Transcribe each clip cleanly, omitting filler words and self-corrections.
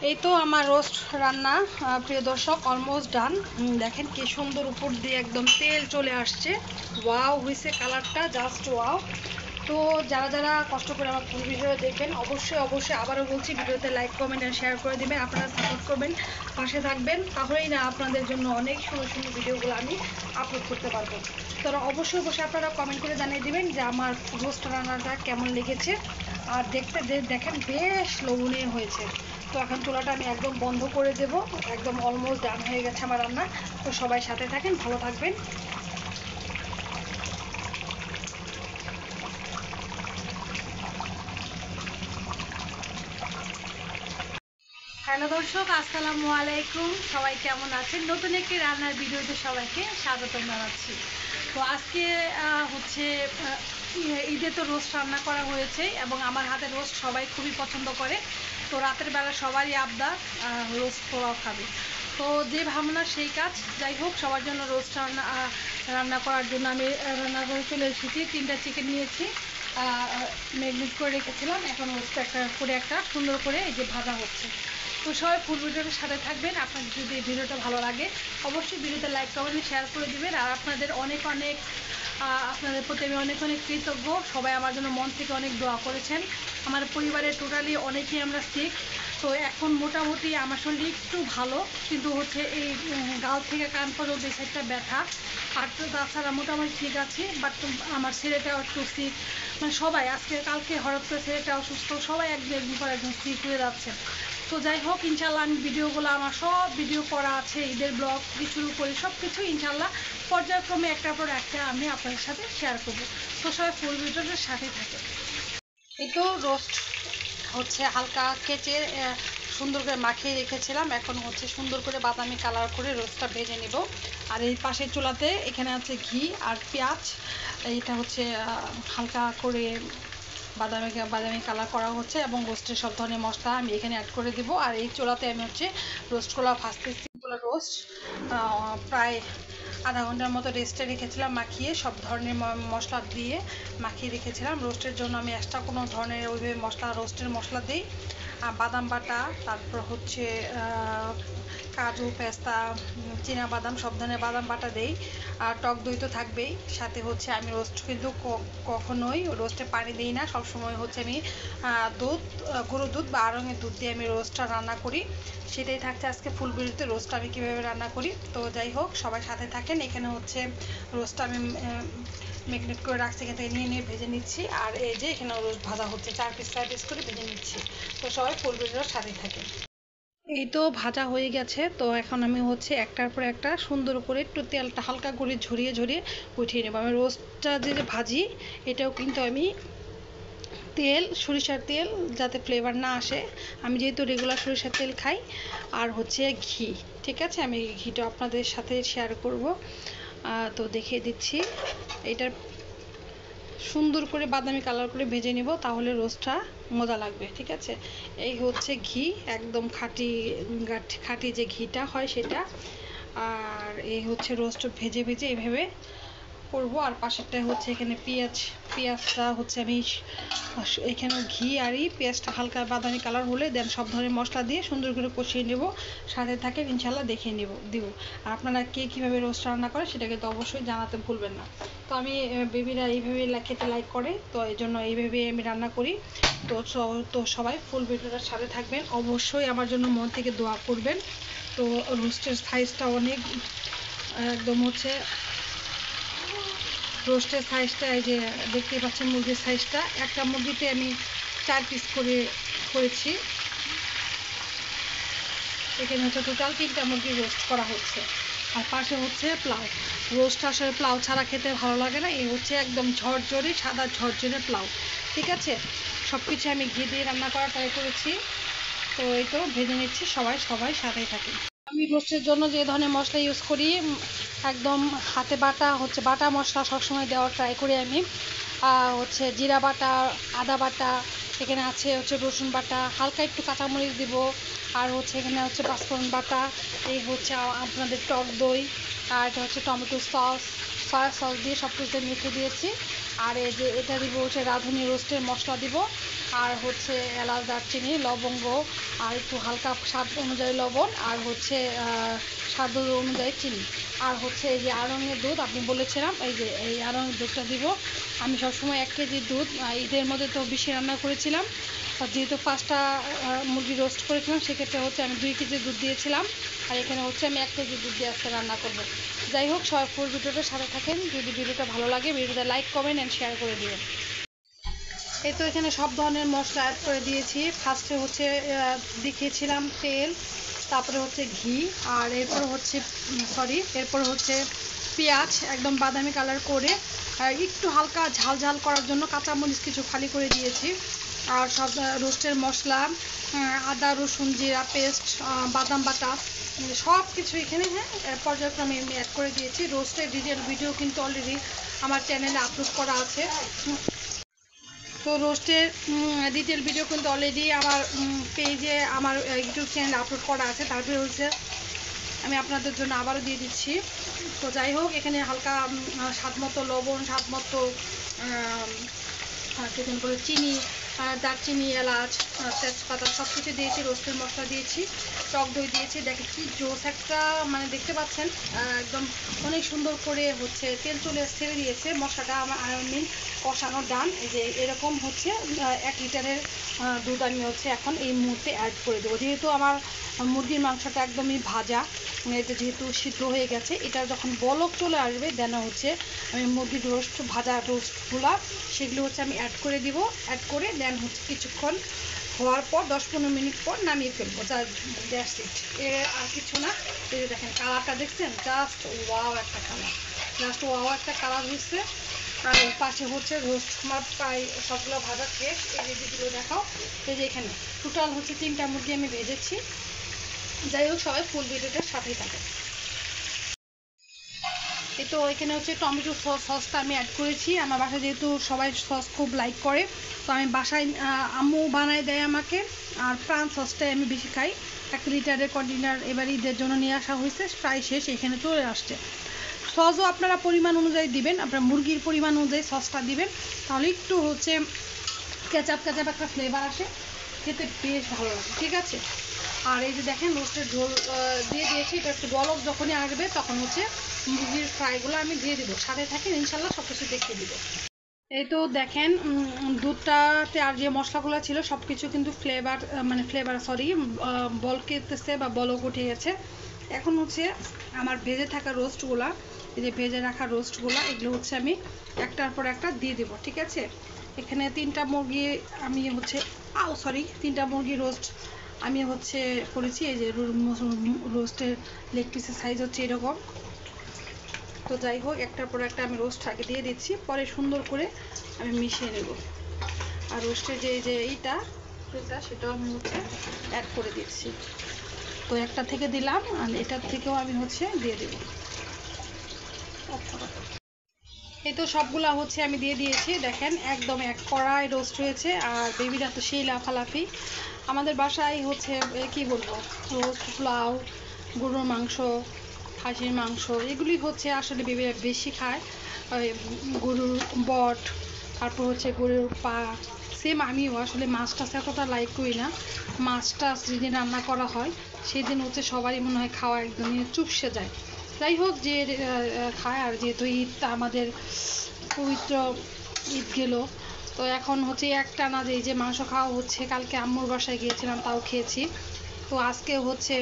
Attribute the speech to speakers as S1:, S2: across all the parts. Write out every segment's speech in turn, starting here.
S1: এই তো আমার রোস্ট রান্না প্রিয় দর্শক অলমোস্ট ডান। দেখেন কি সুন্দর উপর দিয়ে একদম তেল চলে আসছে। ওয়াও হয়েছে কালারটা, জাস্ট ওয়াও। তো যারা যারা কষ্ট করে আমার ফুল ভিডিও দেখবেন অবশ্যই অবশ্যই আবারও বলছি, ভিডিওতে লাইক কমেন্ট আর শেয়ার করে দেবেন। আপনারা সাপোর্ট করবেন, পাশে থাকবেন, তাহলেই না আপনাদের জন্য অনেক সুন্দর সুন্দর ভিডিওগুলো আমি আপলোড করতে পারবো। তো অবশ্যই অবশ্যই আপনারা কমেন্ট করে জানিয়ে দেবেন যে আমার রোস্ট রান্নাটা কেমন লেগেছে। আর দেখতে দেখেন বেশ লোভনীয় হয়েছে। তো এখন চুলাটা আমি একদম বন্ধ করে দেব। একদম অলমোস্ট ডান হয়ে গেছে আমার রান্না। তো সবাই সাথে থাকেন, ভালো থাকবেন। হ্যালো দর্শক, আসসালামু আলাইকুম। সবাই কেমন আছেন? নতুন একটি রান্নার ভিডিওতে সবাইকে স্বাগতম জানাচ্ছি। তো আজকে হচ্ছে ঈদে তো রোস্ট রান্না করা হয়েছে এবং আমার হাতে রোস্ট সবাই খুবই পছন্দ করে। তো রাতের বেলা সবারই আবদার রোস্ট পোলাও খাবে। তো যে ভাবনা সেই কাজ। যাই হোক, সবার জন্য রোস্ট রান্না করার জন্য আমি রান্না করে চলে এসেছি। 3টা চিকেন নিয়েছি, ম্যারিনেট করে রেখেছিলাম। এখন রোস্টটা একটা সুন্দর করে এই যে ভাজা হচ্ছে। তো সবাই ফুল ভিডিওটার সাথে থাকবেন। আপনাদের যদি এই ভিডিওটা ভালো লাগে অবশ্যই ভিডিওতে লাইক কমেন্ট শেয়ার করে দেবেন। আর আপনাদের অনেক অনেক আপনাদের প্রতি আমি অনেক অনেক কৃতজ্ঞ। সবাই আমার জন্য মন থেকে অনেক দোয়া করেছেন। আমার পরিবারের টোটালি অনেকেই আমরা সিক। তো এখন মোটামুটি আমার শরীর একটু ভালো, কিন্তু হচ্ছে এই গাল থেকে কান পর্যন্ত এই সাইডটা ব্যথা। আর তো তাছাড়া মোটামুটি ঠিক আছে। বাট আমার ছেলেটাও একটু সিক, মানে সবাই আজকে কালকে হঠাৎ করে ছেলেটা অসুস্থ, সবাই একদিন পর একজন সিক হয়ে যাচ্ছে। তো যাই হোক, ইনশাল্লাহ আমি ভিডিওগুলো আমার সব ভিডিও করা আছে, ঈদের ব্লগ থেকে শুরু করে সব কিছু ইনশাল্লাহ পর্যায়ক্রমে একটার পর একটা আমি আপনাদের সাথে শেয়ার করবো। তো সবাই ফুল ভিডিওটার সাথে থাকে। এই তো রোস্ট হচ্ছে হালকা কেচে সুন্দর করে মাখিয়ে রেখেছিলাম। এখন হচ্ছে সুন্দর করে বাদামি কালার করে রোস্টটা ভেজে নেব। আর এই পাশের চুলাতে এখানে আছে ঘি আর পেঁয়াজ। এইটা হচ্ছে হালকা করে বাদামি বাদামি কালার করা হচ্ছে এবং রোস্টের সব ধরনের মশলা আমি এখানে অ্যাড করে দেবো। আর এই চুলাতে আমি হচ্ছে রোস্টগুলো ভাজতেছি। রোস্ট প্রায় আধা ঘন্টার মতো রেস্টে রেখেছিলাম, মাখিয়ে সব ধরনের মশলা দিয়ে মাখিয়ে রেখেছিলাম। রোস্টের জন্য আমি এক্সট্রা কোনো ধরনের ওইভাবে মশলা রোস্টের মশলা দিই। বাদাম বাটা, তারপর হচ্ছে কাজু পেস্তা বাদাম সব ধরনের বাদাম বাটা দেই। আর টক দই তো থাকবেই সাথে। হচ্ছে আমি রোস্ট কিন্তু কখনোই রোস্টে পানি দিই না, সবসময় হচ্ছে আমি দুধ, গরুর দুধ বা আড়ঙের দুধ দিয়ে আমি রোস্টটা রান্না করি। সেটাই থাকছে আজকে ফুল ভিডিওতে, রোস্টটা আমি কীভাবে রান্না করি। তো যাই হোক, সবাই সাথে থাকেন। এখানে হচ্ছে রোস্টটা আমি ম্যারিনেট করে রাখছি, এখান থেকে নিয়ে নিয়ে ভেজে নিচ্ছি। আর এই যে এখানে রোস্ট ভাজা হচ্ছে, 4 পিস করে ভেজে নিচ্ছি। তো সবাই ফুল ভিডিওর সাথে থাকেন। এই তো ভাজা হয়ে গেছে। তো এখন আমি হচ্ছে একটার পর একটা সুন্দর করে একটু তেলটা হালকা করে ঝরিয়ে ঝরিয়ে উঠিয়ে নেব। আমি রোস্টটা যে ভাজি এটাও কিন্তু আমি তেল, সরিষার তেল, যাতে ফ্লেভার না আসে। আমি যেহেতু রেগুলার সরিষার তেল খাই। আর হচ্ছে ঘি, ঠিক আছে, আমি ঘিটা আপনাদের সাথে শেয়ার করব। তো দেখিয়ে দিচ্ছি। এটার সুন্দর করে বাদামি কালার করে ভেজে নিব, তাহলে রোস্টটা মজা লাগবে, ঠিক আছে। এই হচ্ছে ঘি, একদম খাঁটি খাঁটি যে ঘিটা হয় সেটা। আর এই হচ্ছে রোস্ট ভেজে ভেজে এইভাবে করব। আর পাশেরটা হচ্ছে এখানে পেঁয়াজটা হচ্ছে আমি এখানে ঘি আর পেঁয়াজটা হালকা বাদামি কালার হলে দেন সব ধরনের মশলা দিয়ে সুন্দর করে কষিয়ে নেব। সাথে থাকেন, ইনশাল্লাহ দেখিয়ে দিব। আর আপনারা কে কীভাবে রোস্ট রান্না করে সেটাকে তো অবশ্যই জানাতে ভুলবেন না। তো আমি বেবিরা এইভাবে খেতে লাইক করে, তো এই জন্য এইভাবে আমি রান্না করি। তো সবাই ফুল ভিডিওটার সাথে থাকবেন, অবশ্যই আমার জন্য মন থেকে দোয়া করবেন। তো রোস্টের সাইজটা অনেক একদম হচ্ছে রোস্টের সাইজটা এই যে দেখতেই পাচ্ছেন, মুরগির সাইজটা। একটা মুরগিতে আমি 4 পিস করে করেছি। এখানে হচ্ছে টোটাল 3টা মুরগি রোস্ট করা হচ্ছে। আর পাশে হচ্ছে প্লাউ। রোস্ট আসলে প্লাউ ছাড়া খেতে ভালো লাগে না। এই হচ্ছে একদম ঝরঝরে সাদা ঝরঝরে প্লাউ, ঠিক আছে। সব কিছু আমি ঘি দিয়ে রান্না করা ট্রাই করেছি। তো এই তো ভেজে নিচ্ছি, সবাই সাথেই থাকে। আমি রোস্টের জন্য যে ধরনের মশলা ইউজ করি, একদম হাতে বাটা হচ্ছে বাটা মশলা সবসময় দেওয়ার ট্রাই করি আমি। হচ্ছে জিরা বাটা, আদা বাটা, এখানে আছে হচ্ছে রসুন বাটা, হালকা একটু কাঁচামরিচ দিব। আর হচ্ছে এখানে হচ্ছে পাঁচফোড়ন বাটা, এই হচ্ছে আপনাদের টক দই, আর এটা হচ্ছে টমেটো সস, সয়া সস দিয়ে সব কিছু মেখে দিয়েছি। আর এই যে এটা দিব হচ্ছে রাঁধুনি রোস্টের মশলা দিব। আর হচ্ছে এলাচ, দারচিনি, লবঙ্গ, আর একটু হালকা স্বাদ অনুযায়ী লবণ, আর হচ্ছে স্বাদ অনুযায়ী চিনি, আর হচ্ছে এই যে আড়ঙের দুধ আপনি বলেছিলাম, এই যে এই আড়ঙের দুধটা দিব। আমি সবসময় 1 কেজি দুধ, ঈদের মধ্যে তো বেশি রান্না করেছিলাম, আর যেহেতু 5টা মুরগি রোস্ট করেছিলাম সেক্ষেত্রে হচ্ছে আমি 2 কেজি দুধ দিয়েছিলাম, আর এখানে হচ্ছে আমি 1 কেজি দুধ দিয়ে আজকে রান্না করব। যাই হোক, সবাই ফুল ভিডিওটার সাথে থাকেন। যদি ভিডিওটা ভালো লাগে ভিডিওটা লাইক, কমেন্ট অ্যান্ড শেয়ার করে দিবেন। এই তো এখানে সব ধরনের মশলা অ্যাড করে দিয়েছি। ফার্স্টে হচ্ছে দেখিয়েছিলাম তেল, তারপরে হচ্ছে ঘি, আর এরপর হচ্ছে পেঁয়াজ একদম বাদামি কালার করে, আর একটু হালকা ঝাল ঝাল করার জন্য কাঁচামরিচ কিছু ফালি করে দিয়েছি। আর সব রোস্টের মশলা, আদা রসুন জিরা পেস্ট, বাদাম বাটা, সব কিছু এখানে পর্যায়ক্রমে আমি অ্যাড করে দিয়েছি। রোস্টের ডিটেল ভিডিও কিন্তু অলরেডি আমার চ্যানেলে আপলোড করা আছে। তো রোস্টের ডিটেল ভিডিও কিন্তু অলরেডি আমার পেজে, আমার ইউটিউব চ্যানেলে আপলোড করা আছে। তারপরে হচ্ছে আমি আপনাদের জন্য আবারও দিয়ে দিচ্ছি। তো যাই হোক, এখানে হালকা স্বাদ মতো লবণ, স্বাদ মতো চিকেন করে চিনি, দারচিনি, এলাচ, তেজপাতা সব কিছু দিয়েছি, রোস্টের মশলা দিয়েছি, টক দই দিয়েছি। দেখে কি জোস একটা, মানে দেখতে পাচ্ছেন একদম অনেক সুন্দর করে হচ্ছে তেল ছেড়ে দিয়েছে। মশলাটা আমার কষানো ডান। এই যে এরকম হচ্ছে 1 লিটারের দুধ আমি হচ্ছে এখন এই মুহূর্তে অ্যাড করে দেবো। যেহেতু আমার মুরগির মাংসটা একদমই ভাজা, এটা যেহেতু সিদ্ধ হয়ে গেছে, এটা যখন বলক চলে আসবে দেন হচ্ছে আমি মুরগির ভাজা রোস্টগুলো সেগুলো হচ্ছে আমি অ্যাড করে দিব। অ্যাড করে দেন হচ্ছে কিছুক্ষণ হওয়ার পর 10-15 মিনিট পর নামিয়ে ফেলবো। দ্যাটস ইট, এর আর কিছু না। এই যে দেখেন কালারটা দেখছেন, জাস্ট ওয়াও একটা কালার হচ্ছে। আর এর পাশে হচ্ছে রোস্ট আমার প্রায় সবগুলো ভাজা শেষ। এই যে যেগুলো দেখাও, এই যে এখানে টোটাল হচ্ছে 3টা মুরগি আমি ভেজেছি। যাই হোক, সবাই ফুল ভিডিওটার সাথেই থাকে। এই তো এখানে হচ্ছে টমেটো সসটা আমি অ্যাড করেছি। আমার বাসায় যেহেতু সবাই সস খুব লাইক করে, তো আমি বাসায় আম্মু বানায় দেয় আমাকে। আর প্রাণ সসটাই আমি বেশি খাই। 1 লিটারের কন্টেনার এবার ঈদের জন্য নিয়ে আসা হয়েছে, প্রায় শেষ, এখানে চলে আসছে। সসও আপনারা পরিমাণ অনুযায়ী দিবেন, আপনার মুরগির পরিমাণ অনুযায়ী সসটা দিবেন, তাহলে একটু হচ্ছে কেচাপ একটা ফ্লেভার আসে, খেতে বেশ ভালো লাগে। ঠিক আছে, আর এই যে দেখেন রোস্টের ঝোল দিয়ে দিয়েছি। এটা একটু বলক যখনই আসবে তখন হচ্ছে মুরগির ফ্রাইগুলো আমি দিয়ে দিব। সাথে থাকেন, ইনশাল্লাহ সব কিছু দেখিয়ে দিব। এই তো দেখেন দুধটাতে আর যে মশলাগুলো ছিল সব কিছু কিন্তু বলকেতেছে বা বলক উঠে গেছে। এখন হচ্ছে আমার ভেজে থাকা রোস্টগুলা, এই যে ভেজে রাখা রোস্টগুলা, এগুলো হচ্ছে আমি একটার পর একটা দিয়ে দেবো। ঠিক আছে, এখানে 3টা মুরগি আমি হচ্ছে 3টা মুরগি রোস্ট আমি হচ্ছে করেছি। এই যে রোস্টের লেগ পিসের সাইজ হচ্ছে এরকম। তো যাই হোক, একটার পর একটা আমি রোস্ট আগে দিয়ে দিচ্ছি, পরে সুন্দর করে আমি মিশিয়ে নেব। আর রোস্টের যে এইটা সেটাও আমি হচ্ছে অ্যাড করে দিচ্ছি। তো একটা থেকে দিলাম, আর এটার থেকেও আমি হচ্ছে দিয়ে দেব। এই তো সবগুলা হচ্ছে আমি দিয়ে দিয়েছি। দেখেন একদম এক কড়াই রোস্ট হয়েছে, আর বেবিরা তো সেই লাফালাফি। আমাদের বাসায় হচ্ছে কি বলবো, রোস্ট, পোলাও, গরুর মাংস, খাসির মাংস, এগুলি হচ্ছে আসলে বেবিরা বেশি খায়। গরুর বট, তারপর হচ্ছে গরুর পা, সেম আমিও আসলে মাছ টাছ এতটা লাইক করি না। মাছ টাছ যেদিন রান্না করা হয় সেদিন হচ্ছে সবারই মনে হয় খাওয়া একদমই চুপসে যায়। যাই হোক, যে খায়, আর যেহেতু ঈদটা আমাদের পবিত্র ঈদ গেল, তো এখন হচ্ছে একটানা যে মাংস খাওয়া হচ্ছে। কালকে আম্মুর বাসায় গিয়েছিলাম, তাও খেয়েছি। তো আজকে হচ্ছে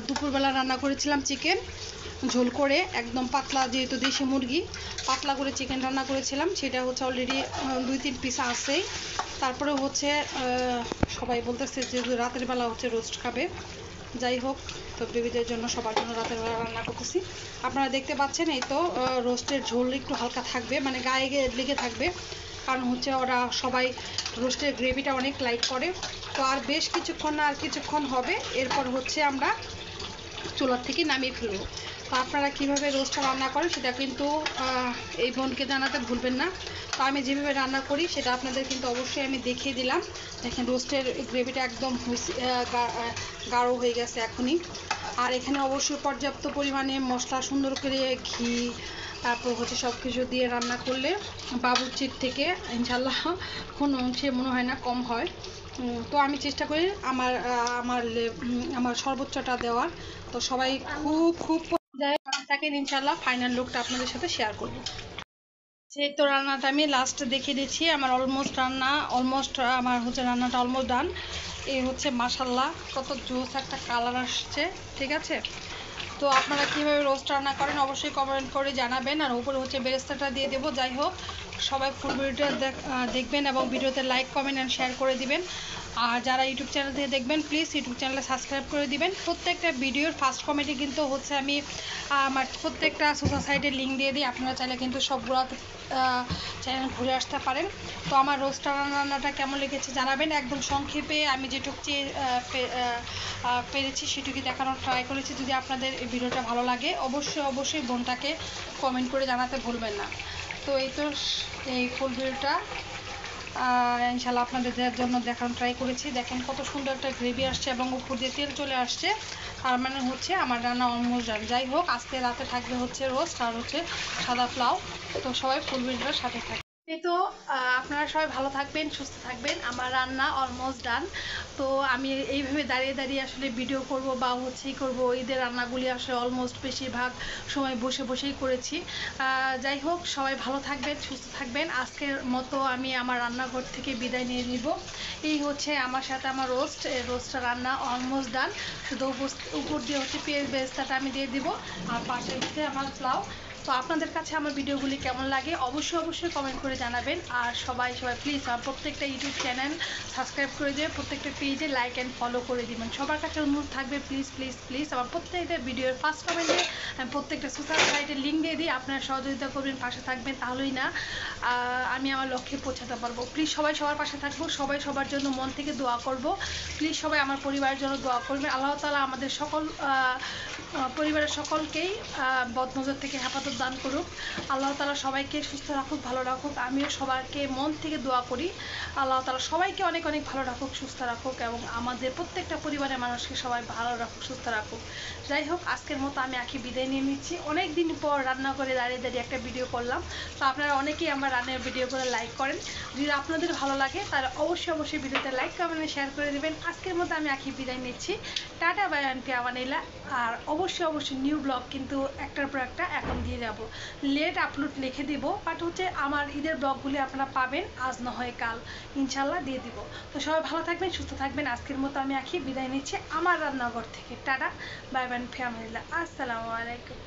S1: দুপুরবেলা রান্না করেছিলাম চিকেন ঝোল করে, একদম পাতলা, যেহেতু দেশি মুরগি পাতলা করে চিকেন রান্না করেছিলাম। সেটা হচ্ছে অলরেডি 2-3 পিস আছেই। তারপরে হচ্ছে সবাই বলতেছে যে রাতের বেলা হচ্ছে রোস্ট খাবে। যাই হোক, তো বেবিদের জন্য সবার জন্য রাতের বেলা রান্না করতেছি। আপনারা দেখতে পাচ্ছেন, এই তো রোস্টের ঝোল একটু হালকা থাকবে, মানে গায়ে লেগে থাকবে, কারণ হচ্ছে ওরা সবাই রোস্টের গ্রেভিটা অনেক লাইক করে। তো আর বেশ কিছুক্ষণ হবে, এরপর হচ্ছে আমরা চুলার থেকে নামিয়ে ফেলবো। তো আপনারা কীভাবে রোস্টটা রান্না করেন সেটা কিন্তু এই বোনকে জানাতে ভুলবেন না। তো আমি যেভাবে রান্না করি সেটা আপনাদের কিন্তু অবশ্যই আমি দেখিয়ে দিলাম। দেখেন রোস্টের গ্রেভিটা একদম গাঢ় হয়ে গেছে এখনই। আর এখানে অবশ্যই পর্যাপ্ত পরিমাণে মশলা, সুন্দর করে ঘি, তারপর হচ্ছে সব কিছু দিয়ে রান্না করলে বাবুর্চির থেকে ইনশাল্লাহ কোনো অংশে মনে হয় না কম হয়। তো আমি চেষ্টা করি আমার আমার আমার সর্বোচ্চটা দেওয়ার। তো সবাই খুব খুব থাকেন, ইনশাল্লাহ ফাইনাল লুকটা আপনাদের সাথে শেয়ার করব। সেই তো রান্নাটা আমি লাস্ট দেখিয়ে দিচ্ছি, আমার আমার হচ্ছে রান্নাটা অলমোস্ট ডান। এই হচ্ছে মাশাল্লাহ কত জোস একটা কালার আসছে, ঠিক আছে। তো আপনারা কীভাবে রোস্ট রান্না করেন অবশ্যই কমেন্ট করে জানাবেন। আর উপরে হচ্ছে বেরেস্তাটা দিয়ে দেবো। যাই হোক, সবাই ফুল ভিডিওটা দেখবেন এবং ভিডিওতে লাইক, কমেন্ট অ্যান্ড শেয়ার করে দিবেন। আর যারা ইউটিউব চ্যানেল থেকে দেখবেন প্লিজ ইউটিউব চ্যানেলে সাবস্ক্রাইব করে দিবেন। প্রত্যেকটা ভিডিওর ফার্স্ট কমেন্টে কিন্তু হচ্ছে আমি আমার প্রত্যেকটা সোশ্যাল সাইটের লিঙ্ক দিয়ে দিই, আপনারা চাইলে কিন্তু সবগুলো চ্যানেল ঘুরে আসতে পারেন। তো আমার রোস্ট রান্নাটা কেমন লেগেছে জানাবেন। একদম সংক্ষেপে আমি যেটুকু পেরেছি সেটুকু দেখানোর ট্রাই করেছি। যদি আপনাদের এই ভিডিওটা ভালো লাগে অবশ্যই বোনটাকে কমেন্ট করে জানাতে ভুলবেন না। তো এই তো এই ফুল ভিডিওটা ইনশাল্লাহ আপনাদের জন্য দেখানোর ট্রাই করেছি। দেখেন কত সুন্দর একটা গ্রেভি আসছে এবং উপর দিয়ে তেল চলে আসছে, তার মানে হচ্ছে আমার রান্না অলমোস্ট ডান। যাই হোক, আজকে রাতে থাকবে হচ্ছে রোস্ট আর হচ্ছে সাদা পোলাও। তো সবাই ফুল ভিডিওটার সাথে থাকবে। এই তো আপনারা সবাই ভালো থাকবেন, সুস্থ থাকবেন। আমার রান্না অলমোস্ট ডান। তো আমি এইভাবে দাঁড়িয়ে আসলে ভিডিও করব বা হচ্ছেই করব। ঈদের রান্নাগুলি আসলে অলমোস্ট বেশিরভাগ সময় বসেই করেছি। যাই হোক, সবাই ভালো থাকবেন, সুস্থ থাকবেন। আজকের মতো আমি আমার রান্নাঘর থেকে বিদায় নিয়ে নিব। এই হচ্ছে আমার সাথে আমার রোস্টটা রান্না অলমোস্ট ডান। শুধু উপর দিয়ে হচ্ছে পেঁয়াজ বেরেস্তাটা আমি দিয়ে দিব, আর পাশে হচ্ছে আমার পোলাও। তো আপনাদের কাছে আমার ভিডিওগুলি কেমন লাগে অবশ্যই কমেন্ট করে জানাবেন। আর সবাই প্লিজ প্রত্যেকটা ইউটিউব চ্যানেল সাবস্ক্রাইব করে দিয়ে প্রত্যেকটা পেজে লাইক অ্যান্ড ফলো করে দিবেন। সবার কাছে অনুরোধ থাকবে প্লিজ আমার প্রত্যেকটা ভিডিওর ফার্স্ট কমেন্টে আমি প্রত্যেকটা সোশ্যাল সাইটের লিঙ্ক দিয়ে দিই। আপনারা সহযোগিতা করবেন, পাশে থাকবেন, তাহলেই না আমি আমার লক্ষ্যে পৌঁছাতে পারবো। প্লিজ সবাই সবার পাশে থাকবো, সবাই সবার জন্য মন থেকে দোয়া করব। প্লিজ সবাই আমার পরিবারের জন্য দোয়া করবেন। আল্লাহ তাআলা আমাদের সকল পরিবারের সকলকেই বদনজর থেকে হেফাজত দান করুক। আল্লাহ তাআলা সবাইকে সুস্থ রাখুক, ভালো রাখুক। আমিও সবাইকে মন থেকে দোয়া করি আল্লাহ তাআলা সবাইকে অনেক ভালো রাখুক, সুস্থ রাখুক এবং আমাদের প্রত্যেকটা পরিবারের মানুষকে সবাই ভালো রাখুক, সুস্থ রাখুক। যাই হোক, আজকের মতো আমি আখি বিদায় নিয়ে নিচ্ছি। অনেক দিন পর রান্না করে দাঁড়িয়ে একটা ভিডিও করলাম। তো আপনারা অনেকেই আমার রান্নার ভিডিও করে লাইক করেন। যদি আপনাদের ভালো লাগে তাহলে অবশ্যই ভিডিওতে লাইক, কমেন্ট, শেয়ার করে দেবেন। আজকের মতো আমি আখি বিদায় নিচ্ছি। টাটা, বাই, আনফি আমানিল্লাহ। আর অবশ্যই নিউ ব্লগ কিন্তু একটার পর একটা এখন দিয়ে যাব। লেট আপলোড লিখে দিব, বাট হচ্ছে আমার ঈদের ব্লগগুলি আপনারা পাবেন আজ না হয় কাল, ইনশাল্লাহ দিয়ে দিব। তো সবাই ভালো থাকবেন, সুস্থ থাকবেন। আজকের মতো আমি আখি বিদায় নিচ্ছি আমার রান্নাঘর থেকে। টাটা, বাই, বাই, আনফি আমানিল্লাহ। আসসালামু আলাইকুম।